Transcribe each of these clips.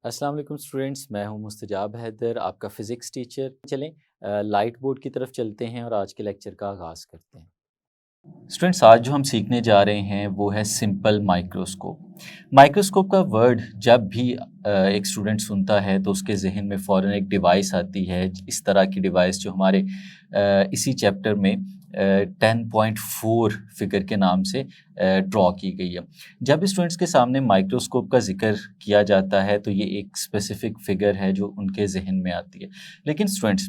अस्सलाम वालेकुम स्टूडेंट्स, मैं हूं मुस्तजाब हैदर, आपका फ़िज़िक्स टीचर। चलें लाइट बोर्ड की तरफ चलते हैं और आज के लेक्चर का आगाज़ करते हैं। स्टूडेंट्स, आज जो हम सीखने जा रहे हैं वो है सिंपल माइक्रोस्कोप। माइक्रोस्कोप का वर्ड जब भी एक स्टूडेंट सुनता है तो उसके जहन में फ़ौरन एक डिवाइस आती है, इस तरह की डिवाइस जो हमारे इसी चैप्टर में 10.4 फिगर के नाम से ड्रॉ की गई है। जब स्टूडेंट्स के सामने माइक्रोस्कोप का जिक्र किया जाता है तो ये एक स्पेसिफिक फिगर है जो उनके जहन में आती है। लेकिन स्टूडेंट्स,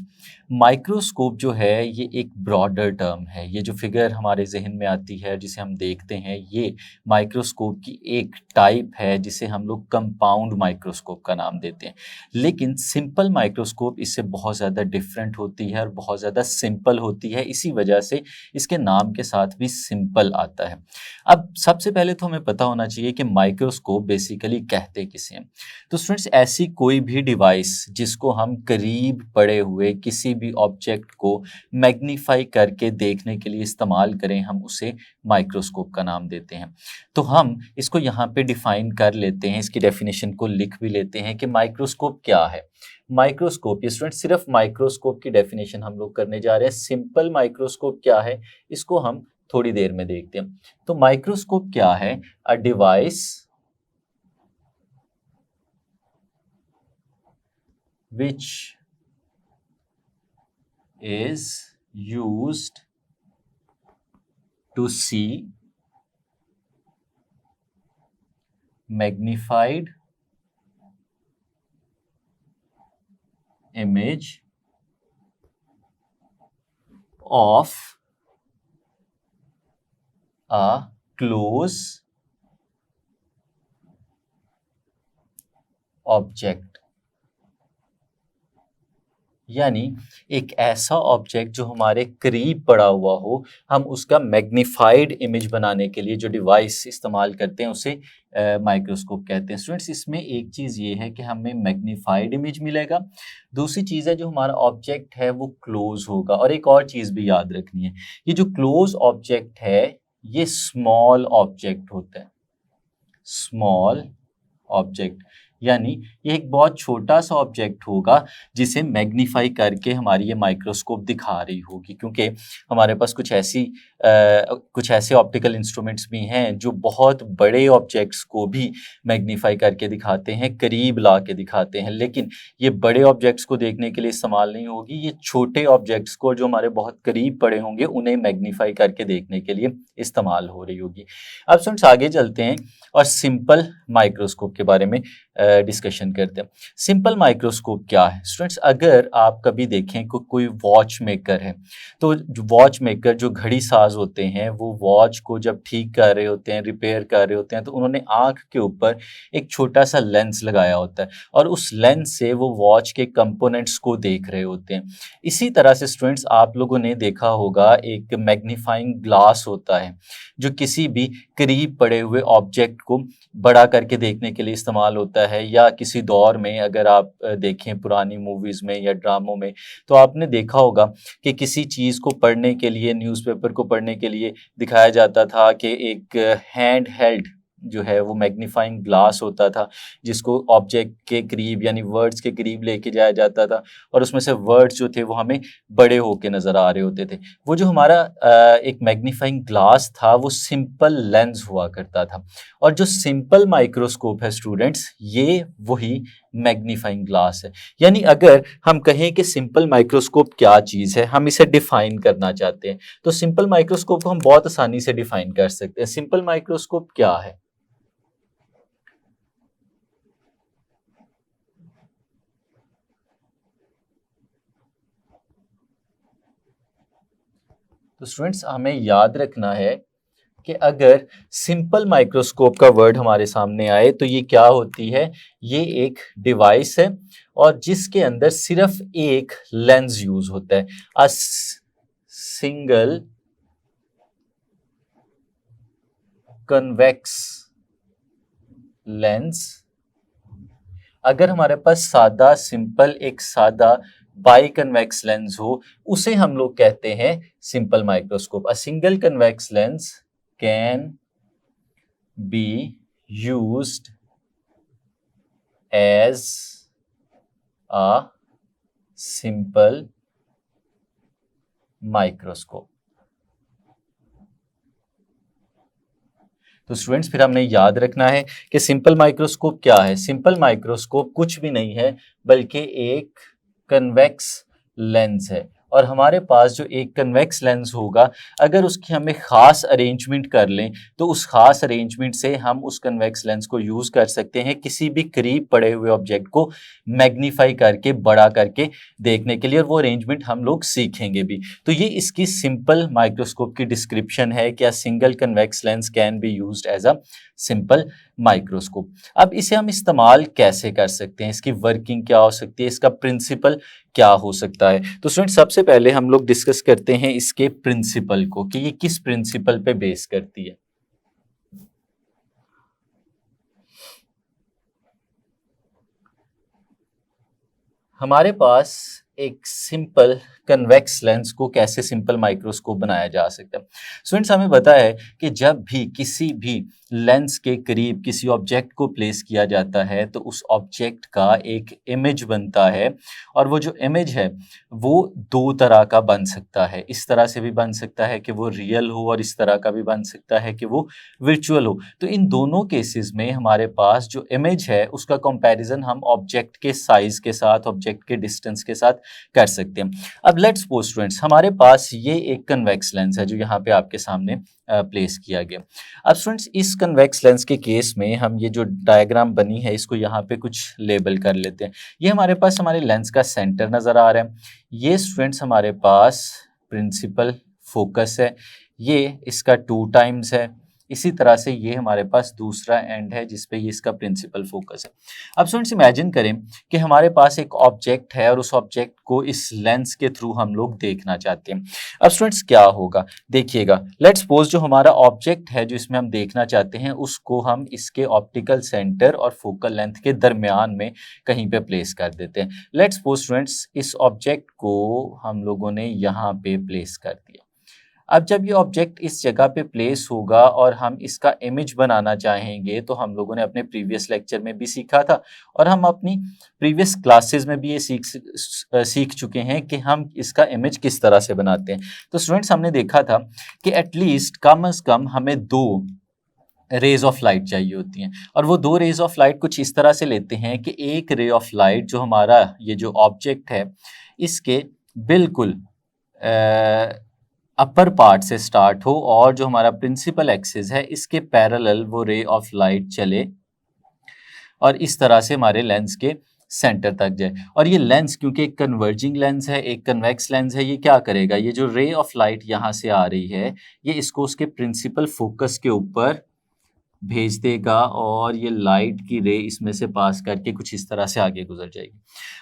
माइक्रोस्कोप जो है ये एक ब्रॉडर टर्म है। ये जो फिगर हमारे जहन में आती है जिसे हम देखते हैं, ये माइक्रोस्कोप की एक टाइप है जिसे हम लोग कंपाउंड माइक्रोस्कोप का नाम देते हैं। लेकिन सिंपल माइक्रोस्कोप इससे बहुत ज़्यादा डिफरेंट होती है और बहुत ज़्यादा सिंपल होती है, इसी वजह से इसके नाम के साथ भी सिंपल आता है। अब सबसे पहले तो हमें पता होना चाहिए कि माइक्रोस्कोप बेसिकली कहते किसे हैं। तो स्टूडेंट्स, ऐसी कोई भी डिवाइस जिसको हम करीब पड़े हुए किसी भी ऑब्जेक्ट को मैग्नीफाई करके देखने के लिए इस्तेमाल करें, हम उसे माइक्रोस्कोप का नाम देते हैं। तो हम इसको यहाँ पे डिफाइन कर लेते हैं, इसकी डेफिनेशन को लिख भी लेते हैं कि माइक्रोस्कोप क्या है। माइक्रोस्कोप, ये स्टूडेंट सिर्फ माइक्रोस्कोप की डेफिनेशन हम लोग करने जा रहे हैं। सिंपल माइक्रोस्कोप क्या है इसको हम थोड़ी देर में देखते हैं। तो माइक्रोस्कोप क्या है? A device which is used to see magnified image of a close object। यानी एक ऐसा ऑब्जेक्ट जो हमारे करीब पड़ा हुआ हो, हम उसका मैग्नीफाइड इमेज बनाने के लिए जो डिवाइस इस्तेमाल करते हैं उसे माइक्रोस्कोप कहते हैं। स्टूडेंट्स, इसमें एक चीज़ ये है कि हमें मैग्नीफाइड इमेज मिलेगा, दूसरी चीज़ है जो हमारा ऑब्जेक्ट है वो क्लोज होगा, और एक और चीज़ भी याद रखनी है, ये जो क्लोज ऑब्जेक्ट है ये स्मॉल ऑब्जेक्ट होता है। स्मॉल ऑब्जेक्ट यानी ये एक बहुत छोटा सा ऑब्जेक्ट होगा जिसे मैग्नीफाई करके हमारी ये माइक्रोस्कोप दिखा रही होगी, क्योंकि हमारे पास कुछ ऐसे ऑप्टिकल इंस्ट्रूमेंट्स भी हैं जो बहुत बड़े ऑब्जेक्ट्स को भी मैग्नीफाई करके दिखाते हैं, करीब ला के दिखाते हैं। लेकिन ये बड़े ऑब्जेक्ट्स को देखने के लिए इस्तेमाल नहीं होगी, ये छोटे ऑब्जेक्ट्स को जो हमारे बहुत करीब पड़े होंगे उन्हें मैग्नीफाई करके देखने के लिए इस्तेमाल हो रही होगी। अब स्टूडेंट्स, आगे चलते हैं और सिंपल माइक्रोस्कोप के बारे में डिस्कशन करते हैं। सिंपल माइक्रोस्कोप क्या है? स्टूडेंट्स, अगर आप कभी देखें कोई वॉच मेकर है, तो वॉच मेकर जो घड़ी साज होते हैं वो वॉच को जब ठीक कर रहे होते हैं, रिपेयर कर रहे होते हैं, तो उन्होंने आँख के ऊपर एक छोटा सा लेंस लगाया होता है और उस लेंस से वो वॉच के कंपोनेंट्स को देख रहे होते हैं। इसी तरह से स्टूडेंट्स, आप लोगों ने देखा होगा एक मैग्नीफाइंग ग्लास होता है जो किसी भी करीब पड़े हुए ऑब्जेक्ट को बड़ा करके देखने के लिए इस्तेमाल होता है। या किसी दौर में अगर आप देखें पुरानी मूवीज़ में या ड्रामों में, तो आपने देखा होगा कि किसी चीज़ को पढ़ने के लिए, न्यूज़पेपर को पढ़ने के लिए दिखाया जाता था कि एक हैंड हेल्ड जो है वो मैग्नीफाइंग ग्लास होता था जिसको ऑब्जेक्ट के करीब यानी वर्ड्स के करीब लेके जाया जाता था, और उसमें से वर्ड्स जो थे वो हमें बड़े होके नज़र आ रहे होते थे। वो जो हमारा एक मैग्नीफाइंग ग्लास था वो सिंपल लेंस हुआ करता था, और जो सिंपल माइक्रोस्कोप है स्टूडेंट्स, ये वही मैग्नीफाइंग ग्लास है। यानी अगर हम कहें कि सिंपल माइक्रोस्कोप क्या चीज़ है, हम इसे डिफाइन करना चाहते हैं, तो सिंपल माइक्रोस्कोप को हम बहुत आसानी से डिफाइन कर सकते हैं। सिंपल माइक्रोस्कोप क्या है? तो स्टूडेंट्स, हमें याद रखना है कि अगर सिंपल माइक्रोस्कोप का वर्ड हमारे सामने आए तो ये क्या होती है? ये एक डिवाइस है और जिसके अंदर सिर्फ एक लेंस यूज होता है, अ सिंगल कन्वेक्स लेंस। अगर हमारे पास सादा सिंपल एक सादा बाई कन्वेक्स लेंस हो, उसे हम लोग कहते हैं simple microscope. A single convex lens can be used as a simple microscope. तो स्टूडेंट्स फिर हमने याद रखना है कि सिंपल माइक्रोस्कोप क्या है। सिंपल माइक्रोस्कोप कुछ भी नहीं है बल्कि एक कन्वेक्स लेंस है, और हमारे पास जो एक कन्वेक्स लेंस होगा, अगर उसकी हमें ख़ास अरेंजमेंट कर लें तो उस ख़ास अरेंजमेंट से हम उस कन्वेक्स लेंस को यूज़ कर सकते हैं किसी भी करीब पड़े हुए ऑब्जेक्ट को मैग्नीफाई करके, बड़ा करके देखने के लिए, और वो अरेंजमेंट हम लोग सीखेंगे भी। तो ये इसकी सिंपल माइक्रोस्कोप की डिस्क्रिप्शन है कि a single convex lens can be used as a simple microscope. अब इसे हम इस्तेमाल कैसे कर सकते हैं, इसकी वर्किंग क्या हो सकती है, इसका प्रिंसिपल क्या हो सकता है। तो स्टूडेंट सबसे पहले हम लोग डिस्कस करते हैं इसके प्रिंसिपल को कि ये किस प्रिंसिपल पे बेस करती है। हमारे पास एक सिंपल कन्वेक्स लेंस को कैसे सिंपल माइक्रोस्कोप बनाया जा सकता है। स्टूडेंट्स हमें पता है कि जब भी किसी भी लेंस के करीब किसी ऑब्जेक्ट को प्लेस किया जाता है तो उस ऑब्जेक्ट का एक इमेज बनता है, और वो जो इमेज है वो दो तरह का बन सकता है। इस तरह से भी बन सकता है कि वो रियल हो, और इस तरह का भी बन सकता है कि वो वर्चुअल हो। तो इन दोनों केसेस में हमारे पास जो इमेज है उसका कंपैरिजन हम ऑब्जेक्ट के साइज के साथ, ऑब्जेक्ट के डिस्टेंस के साथ कर सकते हैं। अब लेट्स सपोज स्टूडेंट्स हमारे पास ये एक कन्वेक्स लेंस है जो यहाँ पे आपके सामने प्लेस किया गया। अब स्टूडेंट्स इस कन्वेक्स लेंस के केस में हम ये जो डायग्राम बनी है इसको यहाँ पे कुछ लेबल कर लेते हैं। ये हमारे पास हमारे लेंस का सेंटर नज़र आ रहा है। ये स्टूडेंट्स हमारे पास प्रिंसिपल फोकस है, ये इसका 2 टाइम्स है। इसी तरह से ये हमारे पास दूसरा एंड है जिस पे ये इसका प्रिंसिपल फोकस है। अब स्टूडेंट्स इमेजिन करें कि हमारे पास एक ऑब्जेक्ट है और उस ऑब्जेक्ट को इस लेंस के थ्रू हम लोग देखना चाहते हैं। अब स्टूडेंट्स क्या होगा, देखिएगा, लेट्स सपोज जो हमारा ऑब्जेक्ट है जो इसमें हम देखना चाहते हैं उसको हम इसके ऑप्टिकल सेंटर और फोकल लेंथ के दरमियान में कहीं पे प्लेस कर देते हैं। लेट्स सपोज स्टूडेंट्स इस ऑब्जेक्ट को हम लोगों ने यहाँ पे प्लेस कर दिया। अब जब ये ऑब्जेक्ट इस जगह पे प्लेस होगा और हम इसका इमेज बनाना चाहेंगे, तो हम लोगों ने अपने प्रीवियस लेक्चर में भी सीखा था और हम अपनी प्रीवियस क्लासेस में भी ये सीख चुके हैं कि हम इसका इमेज किस तरह से बनाते हैं। तो स्टूडेंट्स हमने देखा था कि एटलीस्ट कम अज़ कम हमें 2 रेज ऑफ लाइट चाहिए होती हैं, और वो 2 रेज ऑफ लाइट कुछ इस तरह से लेते हैं कि एक रे ऑफ लाइट जो हमारा ये जो ऑब्जेक्ट है इसके बिल्कुल अपर पार्ट से स्टार्ट हो और जो हमारा प्रिंसिपल एक्सिस है इसके पैरेलल वो रे ऑफ लाइट चले और इस तरह से हमारे लेंस के सेंटर तक जाए। और ये लेंस क्योंकि एक कन्वर्जिंग लेंस है, एक कन्वेक्स लेंस है, ये क्या करेगा, ये जो रे ऑफ लाइट यहाँ से आ रही है ये इसको उसके प्रिंसिपल फोकस के ऊपर भेज देगा और ये लाइट की रे इसमें से पास करके कुछ इस तरह से आगे गुजर जाएगी।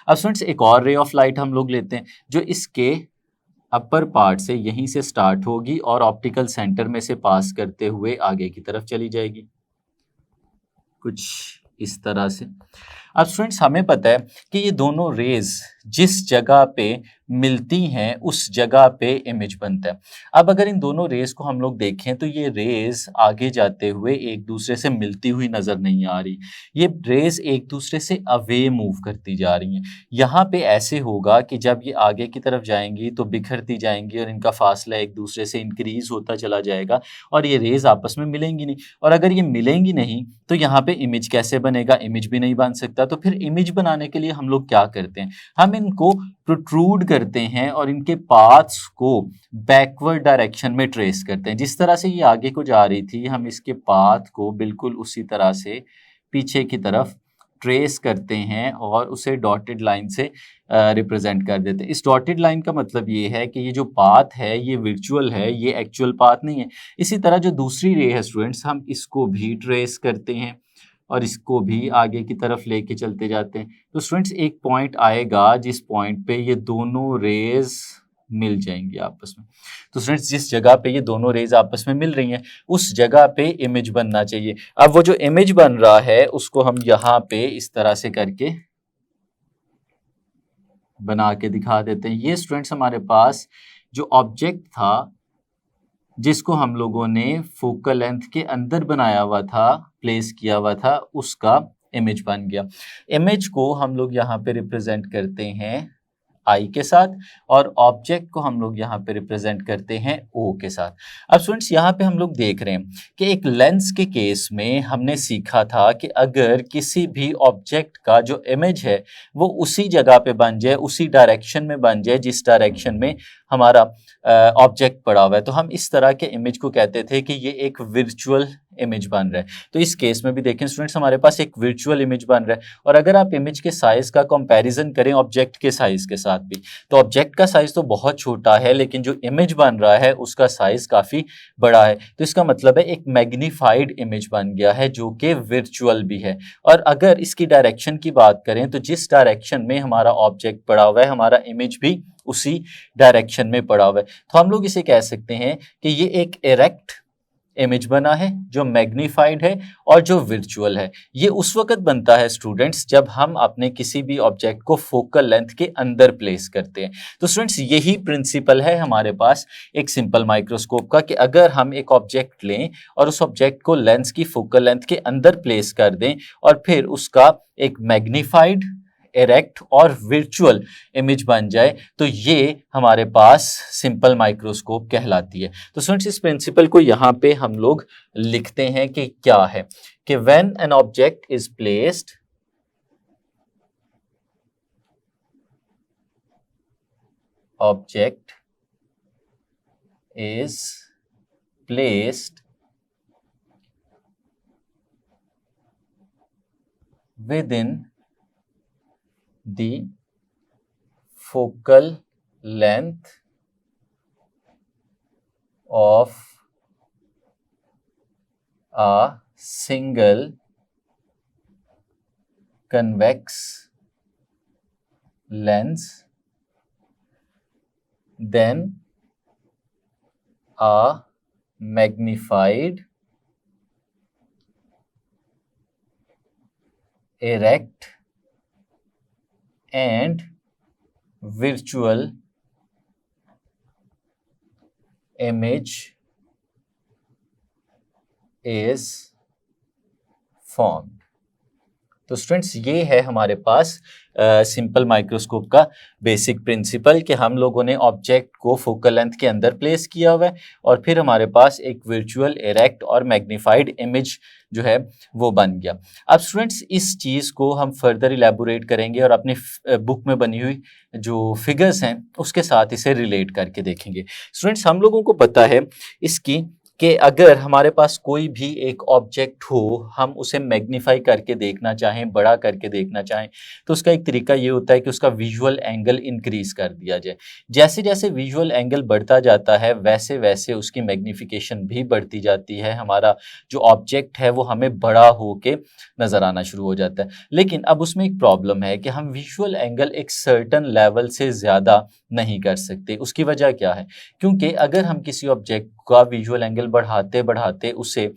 अब स्टूडेंट्स एक और रे ऑफ लाइट हम लोग लेते हैं जो इसके अपर पार्ट से यहीं से स्टार्ट होगी और ऑप्टिकल सेंटर में से पास करते हुए आगे की तरफ चली जाएगी कुछ इस तरह से। अब स्टूडेंट्स हमें पता है कि ये दोनों रेज जिस जगह पे मिलती हैं उस जगह पे इमेज बनता है। अब अगर इन दोनों रेज को हम लोग देखें तो ये रेज आगे जाते हुए एक दूसरे से मिलती हुई नजर नहीं आ रही, ये रेज एक दूसरे से अवे मूव करती जा रही हैं। यहाँ पे ऐसे होगा कि जब ये आगे की तरफ जाएंगी तो बिखरती जाएंगी और इनका फासला एक दूसरे से इंक्रीज होता चला जाएगा और ये रेज आपस में मिलेंगी नहीं। और अगर ये मिलेंगी नहीं तो यहाँ पे इमेज कैसे बनेगा, इमेज भी नहीं बन सकता। तो फिर इमेज बनाने के लिए हम लोग क्या करते हैं, हम इनको प्रोट्रूड करते हैं और इनके पाथ्स को बैकवर्ड डायरेक्शन में ट्रेस करते हैं। जिस तरह से ये आगे को जा रही थी हम इसके पाथ को बिल्कुल उसी तरह से पीछे की तरफ ट्रेस करते हैं और उसे डॉटेड लाइन से रिप्रेजेंट कर देते हैं। इस डॉटेड लाइन का मतलब ये है कि ये जो पाथ है ये वर्चुअल है, ये एक्चुअल पाथ नहीं है। इसी तरह जो दूसरी रे है स्टूडेंट्स हम इसको भी ट्रेस करते हैं और इसको भी आगे की तरफ लेके चलते जाते हैं। तो स्टूडेंट्स एक पॉइंट आएगा जिस पॉइंट पे ये दोनों रेज मिल जाएंगी आपस में। तो स्टूडेंट्स जिस जगह पे ये दोनों रेज आपस में मिल रही हैं उस जगह पे इमेज बनना चाहिए। अब वो जो इमेज बन रहा है उसको हम यहाँ पे इस तरह से करके बना के दिखा देते हैं। ये स्टूडेंट्स हमारे पास जो ऑब्जेक्ट था जिसको हम लोगों ने फोकल लेंथ के अंदर बनाया हुआ था, प्लेस किया हुआ था, उसका इमेज बन गया। इमेज को हम लोग यहाँ पे रिप्रेजेंट करते हैं आई के साथ और ऑब्जेक्ट को हम लोग यहाँ पे रिप्रेजेंट करते हैं ओ के साथ। अब स्टूडेंट्स यहाँ पे हम लोग देख रहे हैं कि एक लेंस के केस में हमने सीखा था कि अगर किसी भी ऑब्जेक्ट का जो इमेज है वो उसी जगह पे बन जाए, उसी डायरेक्शन में बन जाए जिस डायरेक्शन में हमारा ऑब्जेक्ट पड़ा हुआ है, तो हम इस तरह के इमेज को कहते थे कि ये एक वर्चुअल इमेज बन रहा है। तो इस केस में भी देखें स्टूडेंट्स, हमारे पास एक वर्चुअल इमेज बन रहा है और अगर आप इमेज के साइज का कंपैरिजन करें ऑब्जेक्ट के साइज के साथ भी, तो ऑब्जेक्ट का साइज तो बहुत छोटा है लेकिन जो इमेज बन रहा है उसका साइज काफी बड़ा है। तो इसका मतलब है एक मैग्नीफाइड इमेज बन गया है जो कि वर्चुअल भी है। और अगर इसकी डायरेक्शन की बात करें तो जिस डायरेक्शन में हमारा ऑब्जेक्ट पड़ा हुआ है हमारा इमेज भी उसी डायरेक्शन में पड़ा हुआ है। तो हम लोग इसे कह सकते हैं कि ये एक इरेक्ट इमेज बना है जो मैग्नीफाइड है और जो वर्चुअल है। ये उस वक्त बनता है स्टूडेंट्स जब हम अपने किसी भी ऑब्जेक्ट को फोकल लेंथ के अंदर प्लेस करते हैं। तो स्टूडेंट्स यही प्रिंसिपल है हमारे पास एक सिंपल माइक्रोस्कोप का कि अगर हम एक ऑब्जेक्ट लें और उस ऑब्जेक्ट को लेंस की फोकल लेंथ के अंदर प्लेस कर दें और फिर उसका एक मैग्नीफाइड, इरेक्ट और वर्चुअल इमेज बन जाए तो ये हमारे पास सिंपल माइक्रोस्कोप कहलाती है। तो स्टूडेंट्स इस प्रिंसिपल को यहाँ पे हम लोग लिखते हैं कि क्या है कि when an object is placed within the focal length of a single convex lens, then a magnified, erect and virtual image is formed। तो स्टूडेंट्स ये है हमारे पास सिंपल माइक्रोस्कोप का बेसिक प्रिंसिपल कि हम लोगों ने ऑब्जेक्ट को फोकल लेंथ के अंदर प्लेस किया हुआ है और फिर हमारे पास एक वर्चुअल, इरेक्ट और मैग्नीफाइड इमेज जो है वो बन गया। अब स्टूडेंट्स इस चीज़ को हम फर्दर इलेबोरेट करेंगे और अपनी बुक में बनी हुई जो फिगर्स हैं उसके साथ इसे रिलेट करके देखेंगे। स्टूडेंट्स हम लोगों को पता है इसकी कि अगर हमारे पास कोई भी एक ऑब्जेक्ट हो, हम उसे मैग्नीफाई करके देखना चाहें, बड़ा करके देखना चाहें, तो उसका एक तरीका ये होता है कि उसका विजुअल एंगल इंक्रीज कर दिया जाए। जैसे जैसे विजुअल एंगल बढ़ता जाता है वैसे वैसे उसकी मैग्नीफिकेशन भी बढ़ती जाती है। हमारा जो ऑब्जेक्ट है वो हमें बड़ा होके नजर आना शुरू हो जाता है। लेकिन अब उसमें एक प्रॉब्लम है कि हम विजुअल एंगल एक सर्टन लेवल से ज़्यादा नहीं कर सकते। उसकी वजह क्या है? क्योंकि अगर हम किसी ऑब्जेक्ट का विजुअल एंगल बढ़ाते बढ़ाते उसे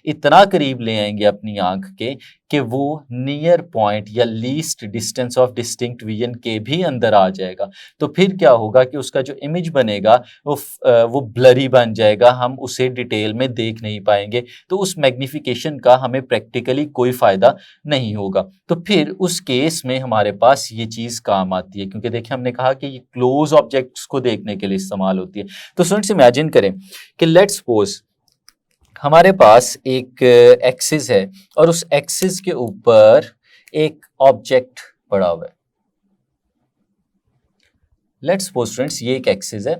इतना करीब ले आएंगे अपनी आंख के कि वो नियर पॉइंट या least distance of distinct vision के भी अंदर आ जाएगा, तो फिर क्या होगा कि उसका जो इमेज बनेगा वो ब्लरी बन जाएगा, हम उसे डिटेल में देख नहीं पाएंगे। तो उस मैग्निफिकेशन का हमें प्रैक्टिकली कोई फ़ायदा नहीं होगा। तो फिर उस केस में हमारे पास ये चीज़ काम आती है, क्योंकि देखिए हमने कहा कि ये क्लोज ऑब्जेक्ट्स को देखने के लिए इस्तेमाल होती है। तो स्टूडेंट्स इमेजिन करें कि लेट्स सपोज हमारे पास एक एक्सिस है और उस एक्सिस के ऊपर एक ऑब्जेक्ट पड़ा हुआ है। लेट्स सपोज स्टूडेंट्स ये एक एक्सिस है,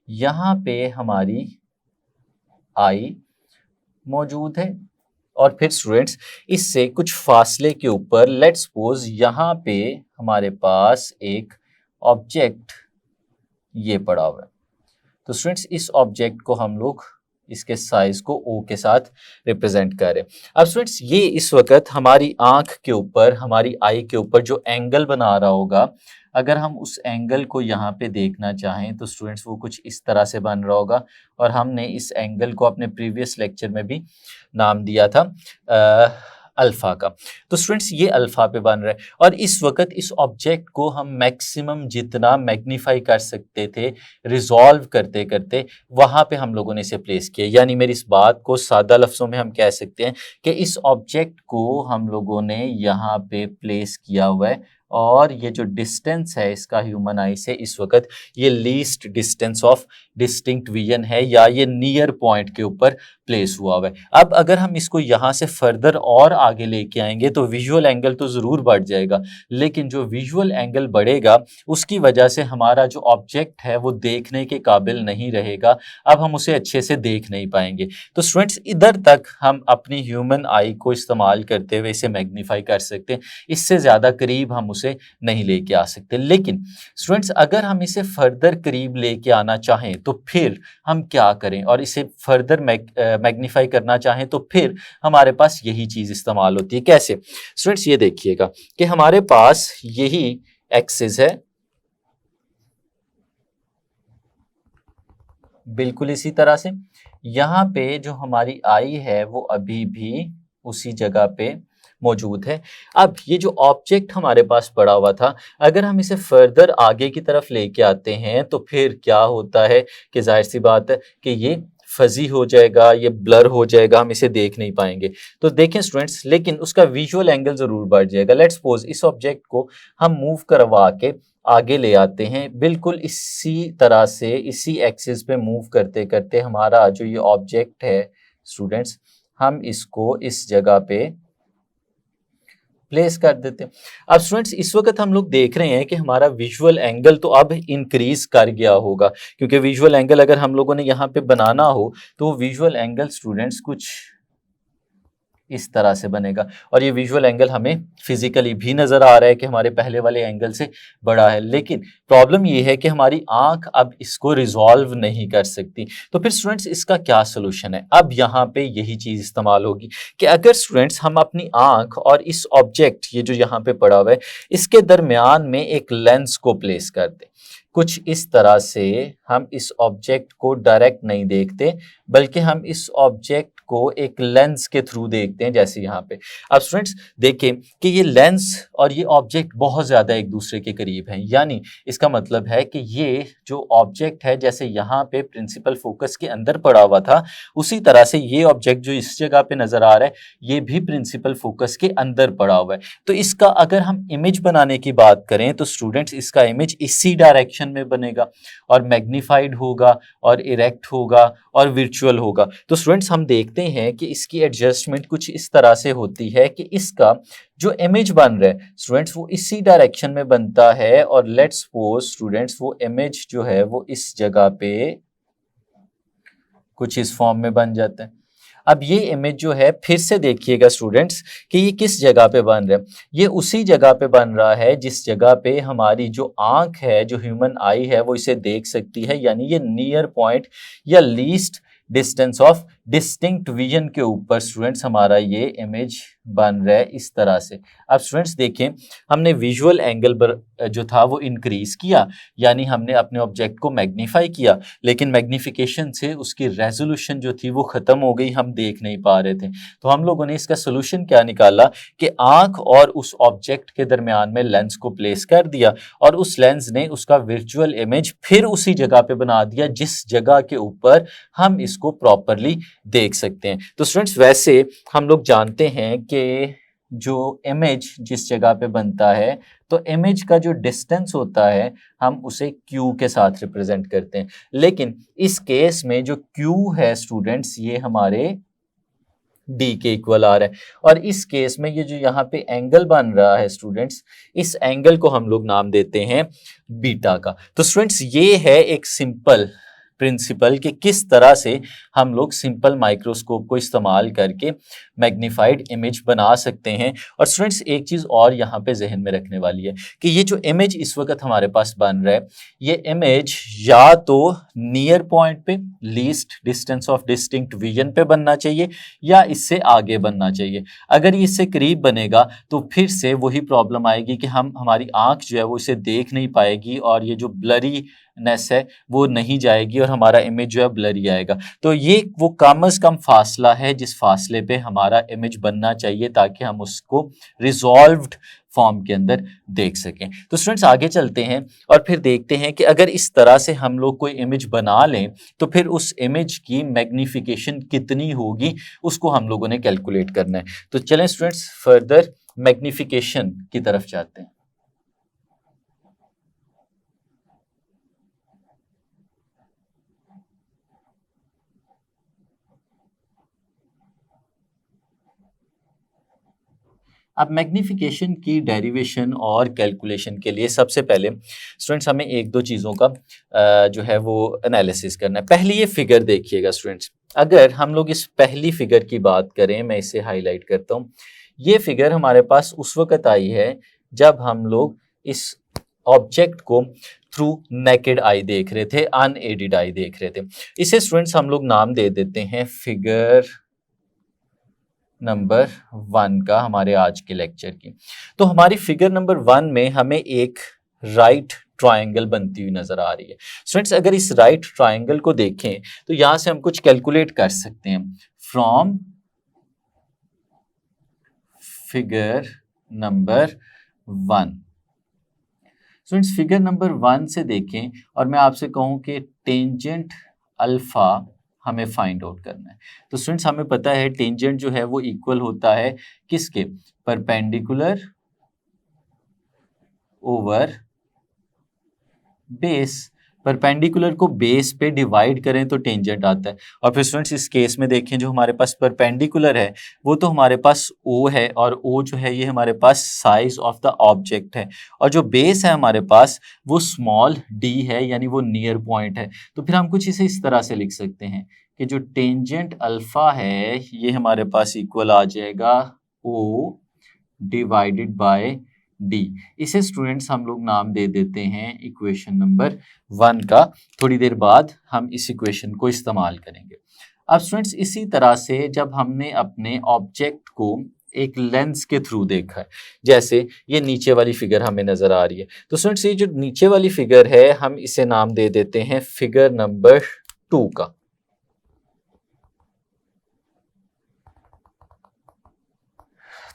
यहाँ पे हमारी आई मौजूद है और फिर स्टूडेंट्स इससे कुछ फासले के ऊपर लेट्स सपोज यहाँ पे हमारे पास एक ऑब्जेक्ट ये पड़ा हुआ है। तो स्टूडेंट्स इस ऑब्जेक्ट को हम लोग इसके साइज को O के साथ रिप्रेजेंट कर रहे हैं। अब स्टूडेंट्स ये इस वक्त हमारी आंख के ऊपर, हमारी आई के ऊपर जो एंगल बना रहा होगा, अगर हम उस एंगल को यहाँ पे देखना चाहें तो स्टूडेंट्स वो कुछ इस तरह से बन रहा होगा। और हमने इस एंगल को अपने प्रीवियस लेक्चर में भी नाम दिया था अल्फा का। तो स्टूडेंट्स ये अल्फा पे बन रहा है और इस वक्त इस ऑब्जेक्ट को हम मैक्सिमम जितना मैग्नीफाई कर सकते थे रिजॉल्व करते करते वहां पे हम लोगों ने इसे प्लेस किया। यानी मेरी इस बात को सादा लफ्जों में हम कह सकते हैं कि इस ऑब्जेक्ट को हम लोगों ने यहाँ पे प्लेस किया हुआ है और ये जो डिस्टेंस है इसका ह्यूमन आई से इस वक्त ये least distance of distinct vision है या ये नियर पॉइंट के ऊपर प्लेस हुआ हुआ है। अब अगर हम इसको यहाँ से फर्दर और आगे लेके आएंगे तो विजुअल एंगल तो ज़रूर बढ़ जाएगा, लेकिन जो विजुअल एंगल बढ़ेगा उसकी वजह से हमारा जो ऑब्जेक्ट है वो देखने के काबिल नहीं रहेगा। अब हम उसे अच्छे से देख नहीं पाएंगे। तो स्टूडेंट्स इधर तक हम अपनी ह्यूमन आई को इस्तेमाल करते हुए इसे मैग्नीफाई कर सकते हैं, इससे ज़्यादा करीब हम उसे नहीं लेके आ सकते। लेकिन स्टूडेंट्स अगर हम इसे फर्दर करीब लेके आना चाहें तो फिर हम क्या करें, और इसे फर्दर मैग्नीफाई करना चाहें तो फिर हमारे पास यही चीज़ इस्तेमाल होती है। कैसे स्टूडेंट्स, ये देखिएगा कि हमारे पास यही एक्सिस है, बिल्कुल इसी तरह से यहाँ पे जो हमारी आई है वो अभी भी उसी जगह पे मौजूद है। अब ये जो ऑब्जेक्ट हमारे पास पड़ा हुआ था, अगर हम इसे फर्दर आगे की तरफ लेके आते हैं तो फिर क्या होता है कि जाहिर सी बात है कि ये फजी हो जाएगा, ये ब्लर हो जाएगा, हम इसे देख नहीं पाएंगे। तो देखें स्टूडेंट्स, लेकिन उसका विजुअल एंगल जरूर बढ़ जाएगा। लेट्स सपोज इस ऑब्जेक्ट को हम मूव करवा के आगे ले आते हैं, बिल्कुल इसी तरह से इसी एक्सिस पे मूव करते करते हमारा जो ये ऑब्जेक्ट है स्टूडेंट्स, हम इसको इस जगह पे प्लेस कर देते हैं। अब स्टूडेंट्स इस वक्त हम लोग देख रहे हैं कि हमारा विजुअल एंगल तो अब इंक्रीज कर गया होगा, क्योंकि विजुअल एंगल अगर हम लोगों ने यहाँ पे बनाना हो तो विजुअल एंगल स्टूडेंट्स कुछ इस तरह से बनेगा और ये विजुअल एंगल हमें फिजिकली भी नजर आ रहा है कि हमारे पहले वाले एंगल से बड़ा है। लेकिन प्रॉब्लम ये है कि हमारी आंख अब इसको रिजॉल्व नहीं कर सकती। तो फिर स्टूडेंट्स इसका क्या सोल्यूशन है? अब यहाँ पे यही चीज इस्तेमाल होगी कि अगर स्टूडेंट्स हम अपनी आंख और इस ऑब्जेक्ट ये जो यहाँ पे पड़ा हुआ है इसके दरमियान में एक लेंस को प्लेस कर दें। कुछ इस तरह से हम इस ऑब्जेक्ट को डायरेक्ट नहीं देखते, बल्कि हम इस ऑब्जेक्ट को एक लेंस के थ्रू देखते हैं, जैसे यहाँ पे। अब स्टूडेंट्स देखें कि ये लेंस और ये ऑब्जेक्ट बहुत ज़्यादा एक दूसरे के करीब हैं, यानी इसका मतलब है कि ये जो ऑब्जेक्ट है जैसे यहाँ पे प्रिंसिपल फोकस के अंदर पड़ा हुआ था, उसी तरह से ये ऑब्जेक्ट जो इस जगह पे नज़र आ रहा है ये भी प्रिंसिपल फोकस के अंदर पड़ा हुआ है। तो इसका अगर हम इमेज बनाने की बात करें तो स्टूडेंट्स इसका इमेज इसी डायरेक्शन में बनेगा और मैग्नीफाइड होगा और इरेक्ट होगा और वर्चुअल होगा। तो स्टूडेंट्स हम देखते हैं कि इसकी एडजस्टमेंट कुछ इस तरह से होती है कि इसका जो इमेज बन रहा है स्टूडेंट्स वो इसी डायरेक्शन में बनता है और लेट्स सपोज स्टूडेंट्स वो इमेज जो है वो इस जगह पे कुछ इस फॉर्म में बन जाता है। अब ये इमेज जो है फिर से देखिएगा स्टूडेंट्स कि ये किस जगह पे बन रहा है, ये उसी जगह पे बन रहा है जिस जगह पे हमारी जो आंख है, जो ह्यूमन आई है वो इसे देख सकती है, यानी ये नियर पॉइंट या least distance of distinct vision के ऊपर स्टूडेंट्स हमारा ये इमेज बन रहा है इस तरह से। अब स्टूडेंट्स देखें हमने विजुअल एंगल जो था वो इंक्रीज किया, यानी हमने अपने ऑब्जेक्ट को मैग्नीफाई किया, लेकिन मैग्नीफिकेशन से उसकी रेजोल्यूशन जो थी वो ख़त्म हो गई, हम देख नहीं पा रहे थे। तो हम लोगों ने इसका सोल्यूशन क्या निकाला कि आंख और उस ऑब्जेक्ट के दरमियान में लेंस को प्लेस कर दिया और उस लेंस ने उसका वर्चुअल इमेज फिर उसी जगह पे बना दिया जिस जगह के ऊपर हम इसको प्रॉपरली देख सकते हैं। तो स्टूडेंट्स वैसे हम लोग जानते हैं कि जो इमेज जिस जगह पे बनता है तो इमेज का जो डिस्टेंस होता है हम उसे क्यू के साथ रिप्रेजेंट करते हैं, लेकिन इस केस में जो क्यू है स्टूडेंट्स ये हमारे डी के इक्वल आ रहा है और इस केस में ये जो यहाँ पे एंगल बन रहा है स्टूडेंट्स, इस एंगल को हम लोग नाम देते हैं बीटा का। तो स्टूडेंट्स ये है एक सिंपल प्रिंसिपल कि किस तरह से हम लोग सिंपल माइक्रोस्कोप को इस्तेमाल करके मैग्नीफाइड इमेज बना सकते हैं। और स्टूडेंट्स एक चीज़ और यहाँ पे जहन में रखने वाली है कि ये जो इमेज इस वक्त हमारे पास बन रहा है ये इमेज या तो नियर पॉइंट पे least distance of distinct vision पे बनना चाहिए या इससे आगे बनना चाहिए। अगर ये इससे करीब बनेगा तो फिर से वही प्रॉब्लम आएगी कि हमारी आंख जो है वो इसे देख नहीं पाएगी और ये जो ब्लरी नेस है वो नहीं जाएगी और हमारा इमेज जो है ब्लरी आएगा। तो ये वो कम से कम फासला है जिस फासले पे हमारा इमेज बनना चाहिए ताकि हम उसको रिजॉल्व्ड फॉर्म के अंदर देख सकें। तो स्टूडेंट्स आगे चलते हैं और फिर देखते हैं कि अगर इस तरह से हम लोग कोई इमेज बना लें तो फिर उस इमेज की मैग्निफिकेशन कितनी होगी उसको हम लोगों ने कैलकुलेट करना है। तो चलें स्टूडेंट्स फर्दर मैग्निफिकेशन की तरफ जाते हैं। अब मैग्निफिकेशन की डेरिवेशन और कैलकुलेशन के लिए सबसे पहले स्टूडेंट्स हमें एक दो चीज़ों का जो है वो एनालिसिस करना है। पहली ये फिगर देखिएगा स्टूडेंट्स, अगर हम लोग इस पहली फिगर की बात करें, मैं इसे हाईलाइट करता हूँ। ये फिगर हमारे पास उस वक्त आई है जब हम लोग इस ऑब्जेक्ट को थ्रू नेकेड आई देख रहे थे, अनएडेड आई देख रहे थे। इसे स्टूडेंट्स हम लोग नाम दे देते हैं फिगर नंबर 1 का, हमारे आज के लेक्चर की। तो हमारी फिगर नंबर 1 में हमें एक राइट ट्रायंगल बनती हुई नजर आ रही है। स्टूडेंट्स अगर इस राइट ट्रायंगल को देखें तो यहां से हम कुछ कैलकुलेट कर सकते हैं from figure number 1। Students figure number 1 से देखें और मैं आपसे कहूं कि टेंजेंट अल्फा हमें फाइंड आउट करना है। तो स्टूडेंट्स हमें पता है टेंजेंट जो है वो इक्वल होता है किसके, परपेंडिकुलर ओवर बेस। परपेंडिकुलर को बेस पे डिवाइड करें तो टेंजेंट आता है। और फिर स्टूडेंट्स इस केस में देखें जो हमारे पास परपेंडिकुलर है वो तो हमारे पास ओ है और ओ जो है ये हमारे पास साइज ऑफ द ऑब्जेक्ट है और जो बेस है हमारे पास वो स्मॉल डी है यानी वो नियर पॉइंट है। तो फिर हम कुछ इसे इस तरह से लिख सकते हैं कि जो टेंजेंट अल्फा है ये हमारे पास इक्वल आ जाएगा ओ डिवाइडेड बाय डी। इसे स्टूडेंट्स हम लोग नाम दे देते हैं इक्वेशन नंबर 1 का। थोड़ी देर बाद हम इस इक्वेशन को इस्तेमाल करेंगे। अब स्टूडेंट्स इसी तरह से जब हमने अपने ऑब्जेक्ट को एक लेंस के थ्रू देखा है, जैसे ये नीचे वाली फिगर हमें नजर आ रही है, तो स्टूडेंट्स ये जो नीचे वाली फिगर है हम इसे नाम दे देते हैं फिगर नंबर 2 का।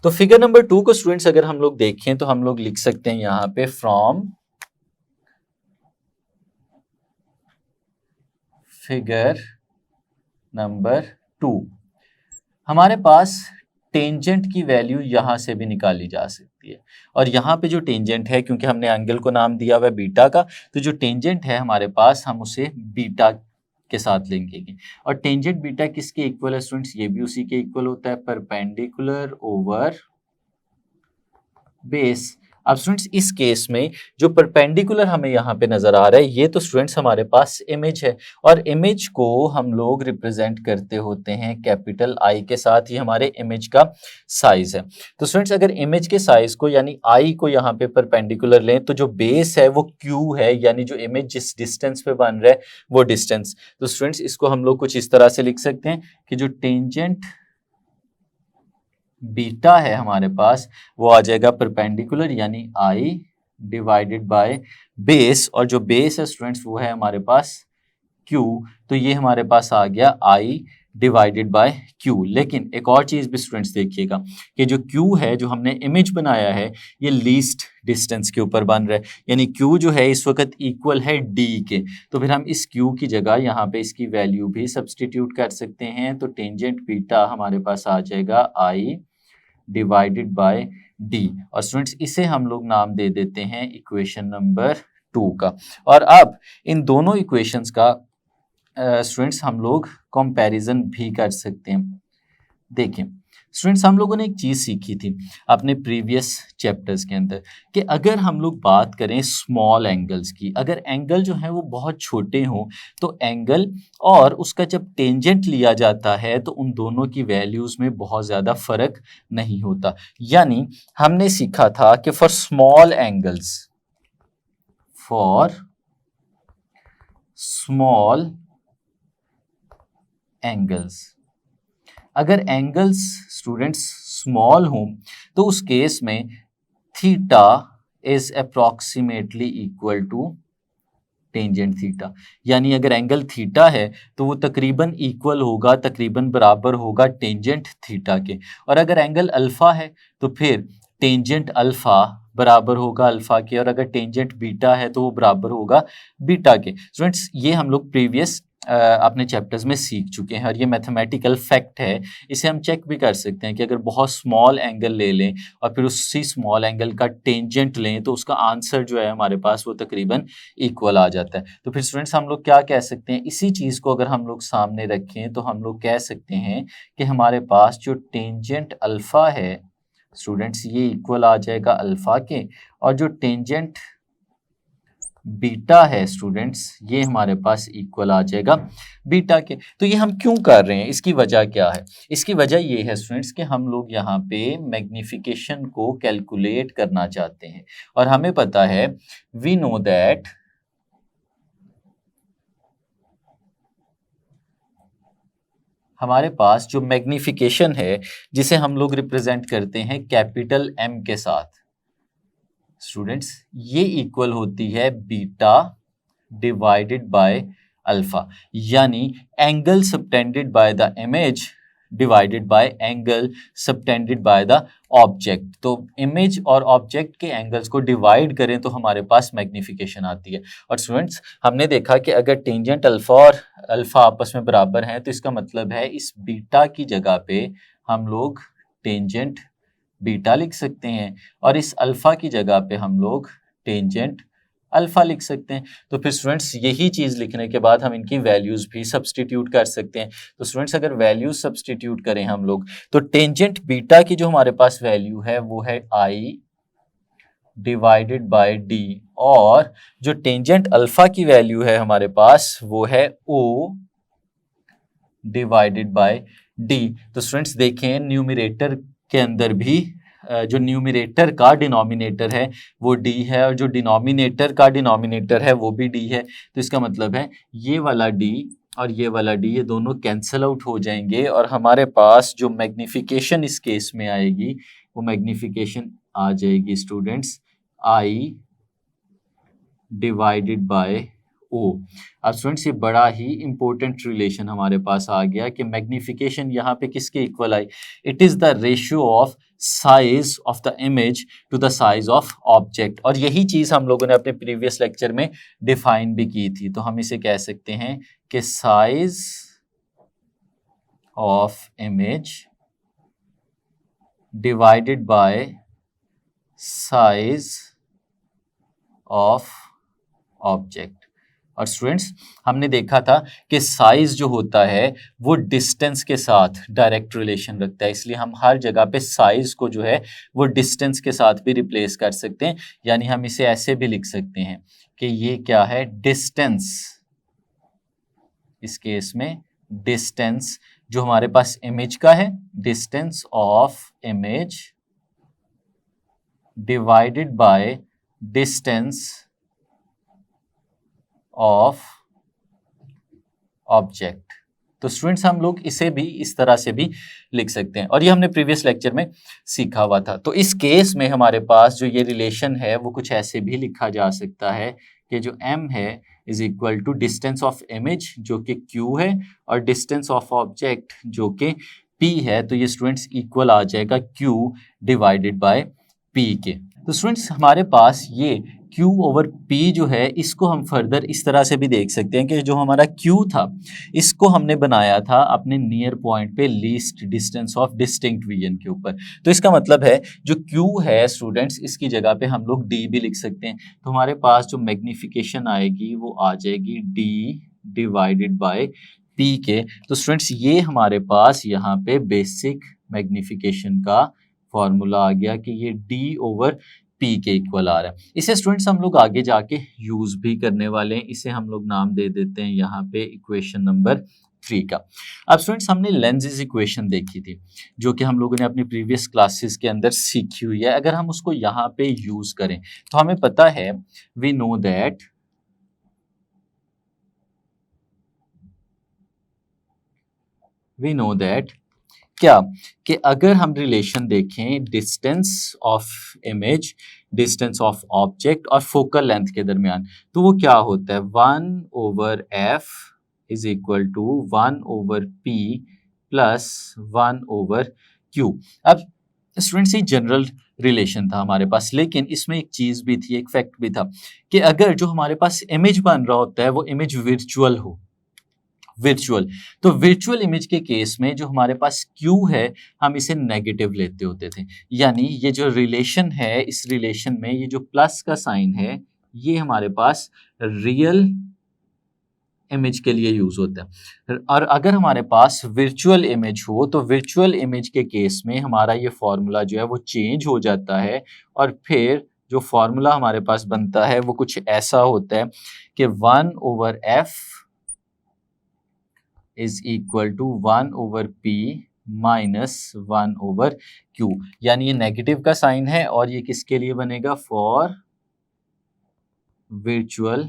तो फिगर नंबर 2 को स्टूडेंट्स अगर हम लोग देखें तो हम लोग लिख सकते हैं यहां पे फ्रॉम फिगर नंबर 2 हमारे पास टेंजेंट की वैल्यू यहां से भी निकाली जा सकती है और यहां पे जो टेंजेंट है क्योंकि हमने एंगल को नाम दिया हुआ है बीटा का, तो जो टेंजेंट है हमारे पास हम उसे बीटा के साथ लिखेंगे। और टेंजेंट बीटा किसके इक्वल है स्टूडेंट्स, ये भी उसी के इक्वल होता है, परपेंडिकुलर ओवर बेस। अब स्टूडेंट्स इस केस में जो परपेंडिकुलर हमें यहाँ पे नजर आ रहा है ये तो स्टूडेंट्स हमारे पास इमेज है और इमेज को हम लोग रिप्रेजेंट करते होते हैं कैपिटल आई के साथ, ये हमारे इमेज का साइज है। तो स्टूडेंट्स अगर इमेज के साइज को यानी आई को यहाँ पे परपेंडिकुलर लें तो जो बेस है वो क्यू है, यानी जो इमेज जिस डिस्टेंस पे बन रहा है वो डिस्टेंस। तो स्टूडेंट्स इसको हम लोग कुछ इस तरह से लिख सकते हैं कि जो टेंजेंट बीटा है हमारे पास वो आ जाएगा परपेंडिकुलर यानी आई डिवाइडेड बाय बेस, और जो बेस है स्टूडेंट्स वो है हमारे पास क्यू, तो ये हमारे पास आ गया आई डिवाइडेड बाय क्यू। लेकिन एक और चीज भी स्टूडेंट्स देखिएगा कि जो क्यू है जो हमने इमेज बनाया है ये लीस्ट डिस्टेंस के ऊपर बन रहा है, यानी क्यू जो है इस वक्त इक्वल है डी के। तो फिर हम इस क्यू की जगह यहाँ पे इसकी वैल्यू भी सब्सटीट्यूट कर सकते हैं। तो टेंजेंट बीटा हमारे पास आ जाएगा आई डिवाइडेड बाय डी, और स्टूडेंट्स इसे हम लोग नाम दे देते हैं इक्वेशन नंबर 2 का। और अब इन दोनों इक्वेशंस का स्टूडेंट्स हम लोग कंपैरिजन भी कर सकते हैं। देखें स्टूडेंट्स हम लोगों ने एक चीज सीखी थी अपने प्रीवियस चैप्टर्स के अंदर कि अगर हम लोग बात करें स्मॉल एंगल्स की, अगर एंगल जो है वो बहुत छोटे हों तो एंगल और उसका जब टेंजेंट लिया जाता है तो उन दोनों की वैल्यूज में बहुत ज्यादा फर्क नहीं होता। यानी हमने सीखा था कि फॉर स्मॉल एंगल्स अगर एंगल्स स्टूडेंट्स स्मॉल हों तो उस केस में theta is approximately equal to tangent theta, यानी अगर एंगल थीटा है तो वो तकरीबन इक्वल होगा, तकरीबन बराबर होगा टेंजेंट थीटा के। और अगर एंगल अल्फा है तो फिर टेंजेंट अल्फा बराबर होगा अल्फा के, और अगर टेंजेंट बीटा है तो वो बराबर होगा बीटा के। स्टूडेंट्स, ये हम लोग प्रीवियस अपने चैप्टर्स में सीख चुके हैं और ये मैथमेटिकल फैक्ट है। इसे हम चेक भी कर सकते हैं कि अगर बहुत स्मॉल एंगल ले लें और फिर उसी स्मॉल एंगल का टेंजेंट लें तो उसका आंसर जो है हमारे पास वो तकरीबन इक्वल आ जाता है। तो फिर स्टूडेंट्स हम लोग क्या कह सकते हैं, इसी चीज़ को अगर हम लोग सामने रखें तो हम लोग कह सकते हैं कि हमारे पास जो टेंजेंट अल्फा है स्टूडेंट्स, ये इक्वल आ जाएगा अल्फा के, और जो टेंजेंट बीटा है स्टूडेंट्स, ये हमारे पास इक्वल आ जाएगा बीटा के। तो ये हम क्यों कर रहे हैं, इसकी वजह क्या है? इसकी वजह ये है स्टूडेंट्स कि हम लोग यहाँ पे मैग्निफिकेशन को कैलकुलेट करना चाहते हैं, और हमें पता है, वी नो दैट हमारे पास जो मैग्निफिकेशन है जिसे हम लोग रिप्रेजेंट करते हैं कैपिटल एम के साथ स्टूडेंट्स, ये इक्वल होती है बीटा डिवाइडेड बाय अल्फा, यानी angle subtended by the image divided by angle subtended by the object. तो इमेज और ऑब्जेक्ट के एंगल्स को डिवाइड करें तो हमारे पास मैग्निफिकेशन आती है। और स्टूडेंट्स, हमने देखा कि अगर टेंजेंट अल्फा और अल्फा आपस में बराबर हैं तो इसका मतलब है इस बीटा की जगह पे हम लोग टेंजेंट बीटा लिख सकते हैं, और इस अल्फा की जगह पे हम लोग टेंजेंट अल्फा लिख सकते हैं। तो फिर स्टूडेंट्स, यही चीज़ लिखने के बाद हम इनकी वैल्यूज़ भी सब्सटीट्यूट कर सकते हैं। तो स्टूडेंट्स, अगर वैल्यूज सब्सटीट्यूट करें हम लोग तो टेंजेंट बीटा की जो हमारे पास वैल्यू है वो है आई डिवाइडेड बाय डी, और जो टेंजेंट अल्फा की वैल्यू है हमारे पास वो है ओ डिवाइडेड बाय डी। तो स्टूडेंट्स देखें, न्यूमरेटर के अंदर भी जो न्यूमरेटर का डिनोमिनेटर है वो डी है, और जो डिनोमिनेटर का डिनोमिनेटर है वो भी डी है। तो इसका मतलब है ये वाला डी और ये वाला डी, ये दोनों कैंसल आउट हो जाएंगे, और हमारे पास जो मैग्निफिकेशन इस केस में आएगी वो मैग्निफिकेशन आ जाएगी स्टूडेंट्स आई डिवाइडेड बाय ओ। अब स्टूडेंट्स, ये बड़ा ही इंपॉर्टेंट रिलेशन हमारे पास आ गया कि मैग्निफिकेशन यहाँ पे किसके इक्वल आई, it is the ratio of size of the image to the size of object. और यही चीज़ हम लोगों ने अपने प्रीवियस लेक्चर में डिफाइन भी की थी। तो हम इसे कह सकते हैं कि size of image divided by size of object. और स्टूडेंट्स, हमने देखा था कि साइज जो होता है वो डिस्टेंस के साथ डायरेक्ट रिलेशन रखता है, इसलिए हम हर जगह पे साइज को जो है वो डिस्टेंस के साथ भी रिप्लेस कर सकते हैं। यानी हम इसे ऐसे भी लिख सकते हैं कि ये क्या है, डिस्टेंस, इस केस में डिस्टेंस जो हमारे पास इमेज का है, distance of image divided by distance of object. तो स्टूडेंट्स, हम लोग इसे भी इस तरह से भी लिख सकते हैं, और ये हमने प्रीवियस लेक्चर में सीखा हुआ था। तो इस केस में हमारे पास जो ये रिलेशन है वो कुछ ऐसे भी लिखा जा सकता है कि जो m है is equal to distance of image जो कि q है, और डिस्टेंस ऑफ ऑब्जेक्ट जो कि p है। तो ये स्टूडेंट्स इक्वल आ जाएगा q डिवाइडेड बाय p के। तो स्टूडेंट्स, हमारे पास ये Q ओवर P जो है इसको हम फर्दर इस तरह से भी देख सकते हैं कि जो हमारा Q था इसको हमने बनाया था अपने नियर पॉइंट पे least distance of distinct region के ऊपर। तो इसका मतलब है जो Q है स्टूडेंट्स, इसकी जगह पे हम लोग D भी लिख सकते हैं। तो हमारे पास जो मैग्निफिकेशन आएगी वो आ जाएगी D डिवाइडेड बाय P के। तो स्टूडेंट्स, ये हमारे पास यहाँ पे बेसिक मैग्निफिकेशन का फॉर्मूला आ गया कि ये D ओवर P के इक्वल आ रहा है। इसे स्टूडेंट्स हम लोग आगे जाके यूज भी करने वाले हैं। इसे हम लोग नाम दे देते हैं यहाँ पे इक्वेशन नंबर 3 का। अब स्टूडेंट्स, हमने लेंजेस इक्वेशन देखी थी जो कि हम लोगों ने अपनी प्रीवियस क्लासेस के अंदर सीखी हुई है। अगर हम उसको यहाँ पे यूज करें तो हमें पता है, वी नो दैट क्या कि अगर हम रिलेशन देखें distance of image, distance of object और फोकल लेंथ के दरमियान, तो वो क्या होता है 1/f is equal to 1/p plus 1/q। अब स्टूडेंट्स ये जनरल रिलेशन था हमारे पास, लेकिन इसमें एक चीज भी थी, एक फैक्ट भी था कि अगर जो हमारे पास इमेज बन रहा होता है वो इमेज वर्चुअल हो, वर्चुअल, तो वर्चुअल इमेज के केस में जो हमारे पास Q है हम इसे नेगेटिव लेते होते थे। यानी ये जो रिलेशन है, इस रिलेशन में ये जो प्लस का साइन है ये हमारे पास रियल इमेज के लिए यूज होता है। और अगर हमारे पास वर्चुअल इमेज हो तो वर्चुअल इमेज के केस में हमारा ये फॉर्मूला जो है वो चेंज हो जाता है, और फिर जो फॉर्मूला हमारे पास बनता है वो कुछ ऐसा होता है कि 1/f is equal to 1/p minus 1/q। यानी ये नेगेटिव का साइन है और ये किसके लिए बनेगा, फॉर वर्चुअल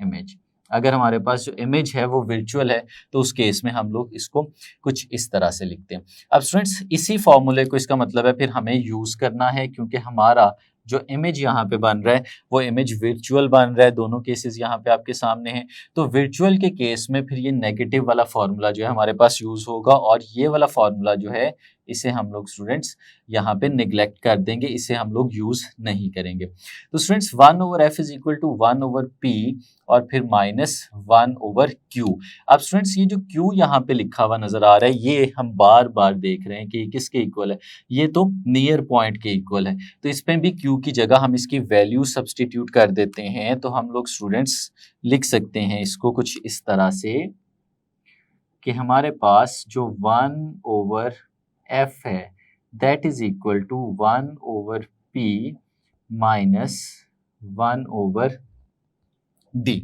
इमेज। अगर हमारे पास जो इमेज है वो वर्चुअल है तो उस केस में हम लोग इसको कुछ इस तरह से लिखते हैं। अब स्टूडेंट्स इसी फॉर्मूले को, इसका मतलब है फिर हमें यूज करना है, क्योंकि हमारा जो इमेज यहाँ पे बन रहा है वो इमेज वर्चुअल बन रहा है। दोनों केसेस यहाँ पे आपके सामने हैं, तो वर्चुअल के केस में फिर ये नेगेटिव वाला फॉर्मूला जो है हमारे पास यूज होगा, और ये वाला फॉर्मूला जो है इसे हम लोग स्टूडेंट्स यहाँ पे निग्लेक्ट कर देंगे, इसे हम लोग यूज नहीं करेंगे। तो students 1/f is equal to 1/p और फिर माइनस 1/q। अब स्टूडेंट्स ये जो q यहाँ पे लिखा हुआ नजर आ रहा है ये हम बार बार देख रहे हैं कि ये किसके इक्वल है, ये तो नियर पॉइंट के इक्वल है, तो इस पे भी q की जगह हम इसकी वैल्यू सब्स्टिट्यूट कर देते हैं। तो हम लोग स्टूडेंट्स लिख सकते हैं इसको कुछ इस तरह से कि हमारे पास जो 1/f है that is equal to 1/p minus 1/d।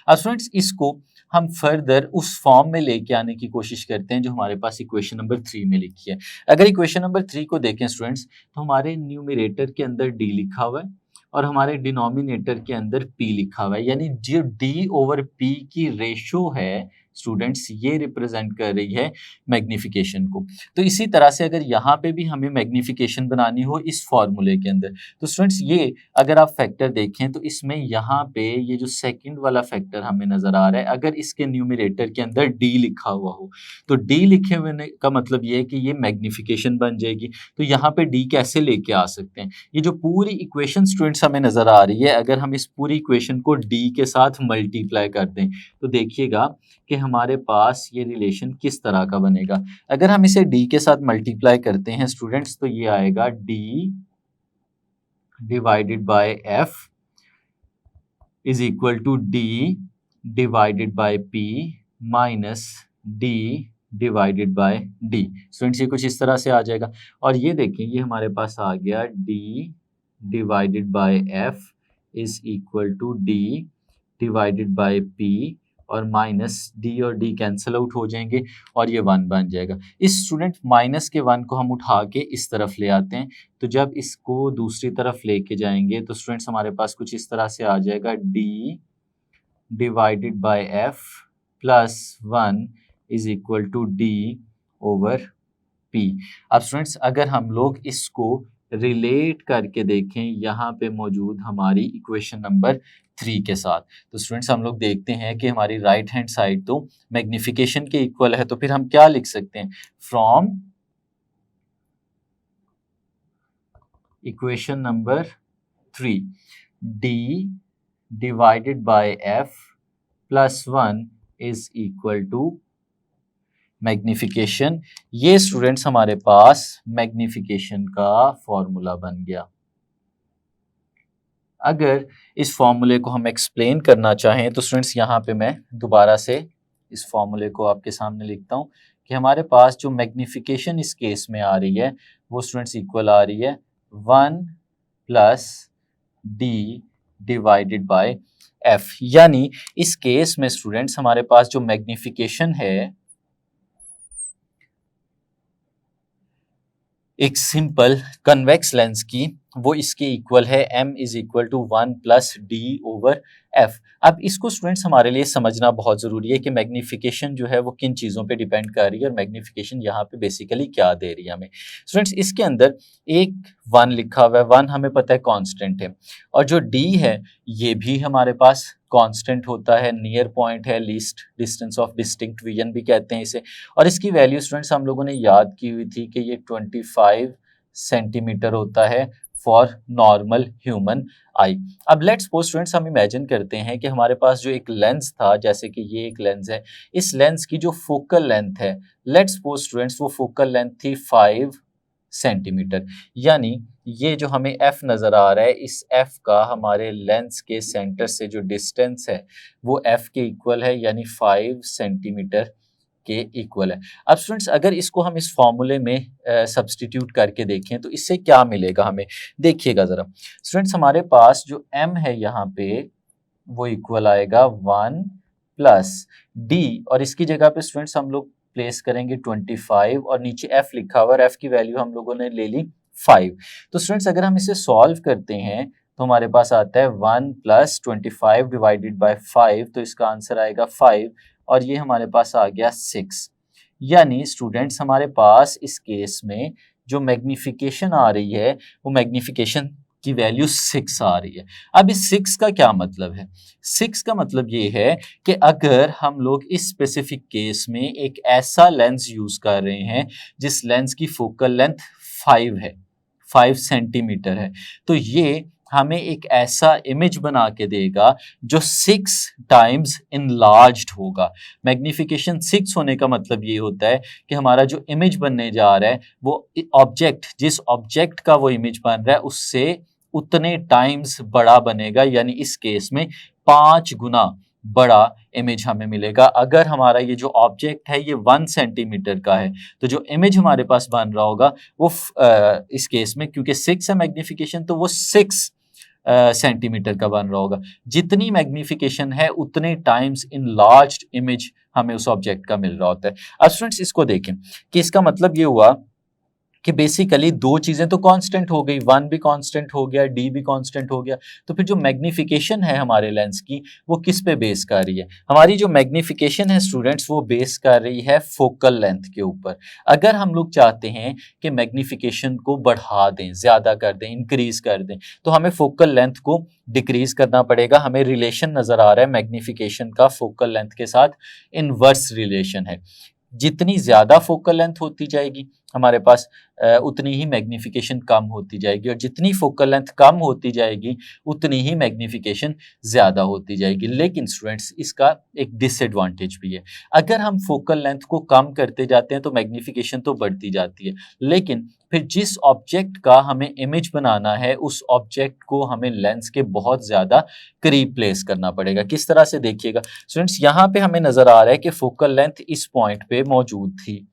अब स्टूडेंट्स इसको हम फर्दर उस फॉर्म में लेके आने की कोशिश करते हैं जो हमारे पास इक्वेशन नंबर 3 में लिखी है। अगर इक्वेशन नंबर 3 को देखें स्टूडेंट्स तो हमारे न्यूमरेटर के अंदर d लिखा हुआ है और हमारे डिनोमिनेटर के अंदर p लिखा हुआ है, यानी जो d/p की रेशो है स्टूडेंट्स ये रिप्रेजेंट कर रही है मैग्निफिकेशन को। तो इसी तरह से अगर यहाँ पे भी हमें मैग्निफिकेशन बनानी हो इस फॉर्मूले के अंदर, तो स्टूडेंट्स ये अगर आप फैक्टर देखें तो इसमें यहाँ पे ये जो सेकंड वाला फैक्टर हमें नजर आ रहा है, अगर इसके न्यूमरेटर के अंदर d लिखा हुआ हो तो d लिखे हुए का मतलब ये है कि ये मैग्निफिकेशन बन जाएगी। तो यहाँ पे d कैसे लेके आ सकते हैं, ये जो पूरी इक्वेशन स्टूडेंट्स हमें नजर आ रही है अगर हम इस पूरी इक्वेशन को d के साथ मल्टीप्लाई कर दें तो देखिएगा कि हमारे पास ये रिलेशन किस तरह का बनेगा। अगर हम इसे d के साथ मल्टीप्लाई करते हैं स्टूडेंट्स तो ये आएगा d divided by f is equal to d divided by p minus d divided by d। स्टूडेंट्स ये कुछ इस तरह से आ जाएगा, और ये देखें ये हमारे पास आ गया d divided by f is equal to d divided by p और माइनस d और d कैंसिल आउट हो जाएंगे और ये 1 बन जाएगा। इस स्टूडेंट माइनस के 1 को हम उठा के इस तरफ ले आते हैं, तो जब इसको दूसरी तरफ लेके जाएंगे तो स्टूडेंट्स हमारे पास कुछ इस तरह से आ जाएगा d divided by f plus 1 is equal to d/p। अब स्टूडेंट्स अगर हम लोग इसको रिलेट करके देखें यहाँ पे मौजूद हमारी इक्वेशन नंबर 3 के साथ, तो स्टूडेंट्स हम लोग देखते हैं कि हमारी राइट हैंड साइड तो मैग्निफिकेशन के इक्वल है, तो फिर हम क्या लिख सकते हैं, from equation number 3 d divided by f plus 1 is equal to magnification. ये स्टूडेंट्स हमारे पास मैग्निफिकेशन का फॉर्मूला बन गया। अगर इस फॉर्मूले को हम एक्सप्लेन करना चाहें तो स्टूडेंट्स यहाँ पे मैं दोबारा से इस फॉर्मूले को आपके सामने लिखता हूँ कि हमारे पास जो मैग्निफिकेशन इस केस में आ रही है वो स्टूडेंट्स इक्वल आ रही है 1 plus d divided by f। यानी इस केस में स्टूडेंट्स हमारे पास जो मैग्निफिकेशन है एक सिंपल कन्वेक्स लेंस की वो इसके इक्वल है m is equal to 1 plus d over f। अब इसको स्टूडेंट्स हमारे लिए समझना बहुत ज़रूरी है कि मैग्नीफिकेशन जो है वो किन चीज़ों पे डिपेंड कर रही है और मैग्नीफिकेशन यहाँ पे बेसिकली क्या दे रही है हमें। स्टूडेंट्स इसके अंदर एक 1 लिखा हुआ है, 1 हमें पता है कांस्टेंट है, और जो d है ये भी हमारे पास कांस्टेंट होता है, नियर पॉइंट है, least distance of distinct vision भी कहते हैं इसे, और इसकी वैल्यू स्टूडेंट्स हम लोगों ने याद की हुई थी कि ये 25 सेंटीमीटर होता है फॉर नॉर्मल ह्यूमन आई। अब लेट्स सपोज स्टूडेंट्स हम इमेजिन करते हैं कि हमारे पास जो एक लेंस था, जैसे कि ये एक लेंस है, इस लेंस की जो फोकल लेंथ है, लेट्स सपोज स्टूडेंट्स वो फोकल लेंथ थी 5 सेंटीमीटर, यानी ये जो हमें f नज़र आ रहा है, इस f का हमारे लेंस के सेंटर से जो डिस्टेंस है वो f के इक्वल है, यानी 5 सेंटीमीटर के इक्वल है। अब स्टूडेंट्स अगर इसको हम इस फॉर्मूले में सब्स्टिट्यूट करके देखें तो इससे क्या मिलेगा हमें, देखिएगा ज़रा स्टूडेंट्स, हमारे पास जो m है यहाँ पे वो इक्वल आएगा 1 प्लस d, और इसकी जगह पे स्टूडेंट्स हम लोग प्लेस करेंगे 25 और नीचे f लिखा हुआ, और f की वैल्यू हम लोगों ने ले ली 5। तो स्टूडेंट्स अगर हम इसे सॉल्व करते हैं तो हमारे पास आता है 1 प्लस 25 डिवाइडेड बाय 5, तो इसका आंसर आएगा 5, और ये हमारे पास आ गया 6। यानी स्टूडेंट्स हमारे पास इस केस में जो मैग्नीफिकेशन आ रही है वो मैग्नीफिकेशन की वैल्यू 6 आ रही है। अब इस 6 का क्या मतलब है? 6 का मतलब ये है कि अगर हम लोग इस स्पेसिफिक केस में एक ऐसा लेंस यूज कर रहे हैं जिस लेंस की फोकल लेंथ 5 है, 5 सेंटीमीटर है, तो ये हमें एक ऐसा इमेज बना के देगा जो 6 टाइम्स इनलार्ज्ड होगा। मैग्नीफिकेशन 6 होने का मतलब ये होता है कि हमारा जो इमेज बनने जा रहा है वो ऑब्जेक्ट, जिस ऑब्जेक्ट का वो इमेज बन रहा है उससे उतने टाइम्स बड़ा बनेगा, यानी इस केस में 5 गुना बड़ा इमेज हमें मिलेगा। अगर हमारा ये जो ऑब्जेक्ट है ये 1 सेंटीमीटर का है तो जो इमेज हमारे पास बन रहा होगा वो इस केस में क्योंकि 6 है मैग्नीफिकेशन तो वो 6 सेंटीमीटर का बन रहा होगा। जितनी मैग्नीफिकेशन है उतने टाइम्स इनलार्ज्ड इमेज हमें उस ऑब्जेक्ट का मिल रहा होता है। अब स्टूडेंट्स इसको देखें कि इसका मतलब ये हुआ कि बेसिकली दो चीजें तो कांस्टेंट हो गई, 1 भी कांस्टेंट हो गया, d भी कांस्टेंट हो गया, तो फिर जो मैग्नीफिकेशन है हमारे लेंस की वो किस पे बेस कर रही है? हमारी जो मैग्नीफिकेशन है स्टूडेंट्स वो बेस कर रही है फोकल लेंथ के ऊपर। अगर हम लोग चाहते हैं कि मैग्नीफिकेशन को बढ़ा दें, ज्यादा कर दें, इंक्रीज कर दें, तो हमें फोकल लेंथ को डिक्रीज करना पड़ेगा। हमें रिलेशन नजर आ रहा है मैग्नीफिकेशन का फोकल लेंथ के साथ इनवर्स रिलेशन है। जितनी ज्यादा फोकल लेंथ होती जाएगी हमारे पास उतनी ही मैग्नीफिकेशन कम होती जाएगी, और जितनी फोकल लेंथ कम होती जाएगी उतनी ही मैग्नीफिकेशन ज्यादा होती जाएगी। लेकिन स्टूडेंट्स इसका एक डिसएडवांटेज भी है। अगर हम फोकल लेंथ को कम करते जाते हैं तो मैग्नीफिकेशन तो बढ़ती जाती है, लेकिन फिर जिस ऑब्जेक्ट का हमें इमेज बनाना है उस ऑब्जेक्ट को हमें लेंस के बहुत ज्यादा करीब प्लेस करना पड़ेगा। किस तरह से, देखिएगा स्टूडेंट्स, यहाँ पे हमें नजर आ रहा है कि फोकल लेंथ इस पॉइंट पे मौजूद थी,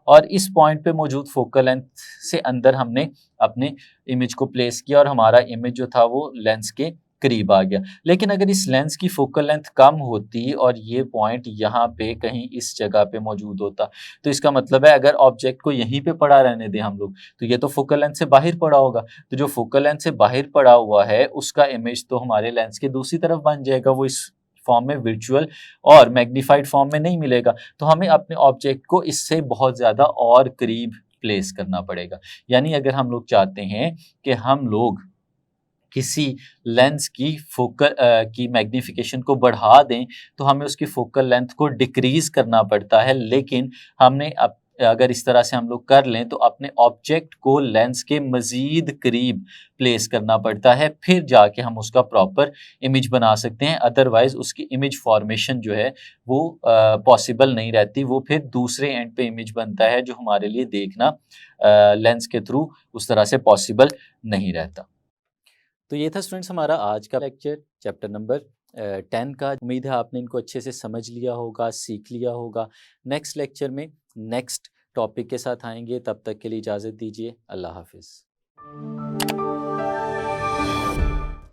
और इस पॉइंट पे मौजूद फोकल लेंथ से अंदर हमने अपने इमेज को प्लेस किया और हमारा इमेज जो था वो लेंस के करीब आ गया। लेकिन अगर इस लेंस की फोकल लेंथ कम होती और ये पॉइंट यहाँ पे कहीं इस जगह पे मौजूद होता, तो इसका मतलब है अगर ऑब्जेक्ट को यहीं पे पड़ा रहने दें हम लोग तो ये तो फोकल लेंथ से बाहर पड़ा होगा, तो जो फोकल लेंथ से बाहर पड़ा हुआ है उसका इमेज तो हमारे लेंस के दूसरी तरफ बन जाएगा, वो इस फॉर्म में वर्चुअल और मैग्नीफाइड फॉर्म में नहीं मिलेगा। तो हमें अपने ऑब्जेक्ट को इससे बहुत ज़्यादा और करीब प्लेस करना पड़ेगा। यानी अगर हम लोग चाहते हैं कि हम लोग किसी लेंस की फोकल की मैग्नीफिकेशन को बढ़ा दें तो हमें उसकी फोकल लेंथ को डिक्रीज करना पड़ता है, लेकिन हमने अगर इस तरह से हम लोग कर लें तो अपने ऑब्जेक्ट को लेंस के मज़ीद करीब प्लेस करना पड़ता है, फिर जाके हम उसका प्रॉपर इमेज बना सकते हैं। अदरवाइज उसकी इमेज फॉर्मेशन जो है वो पॉसिबल नहीं रहती, वो फिर दूसरे एंड पे इमेज बनता है जो हमारे लिए देखना लेंस के थ्रू उस तरह से पॉसिबल नहीं रहता। तो ये था स्टूडेंट्स हमारा आज का लेक्चर, चैप्टर नंबर 10 का। उम्मीद है आपने इनको अच्छे से समझ लिया होगा, सीख लिया होगा। नेक्स्ट लेक्चर में नेक्स्ट टॉपिक के साथ आएंगे, तब तक के लिए इजाज़त दीजिए। अल्लाह हाफिज़।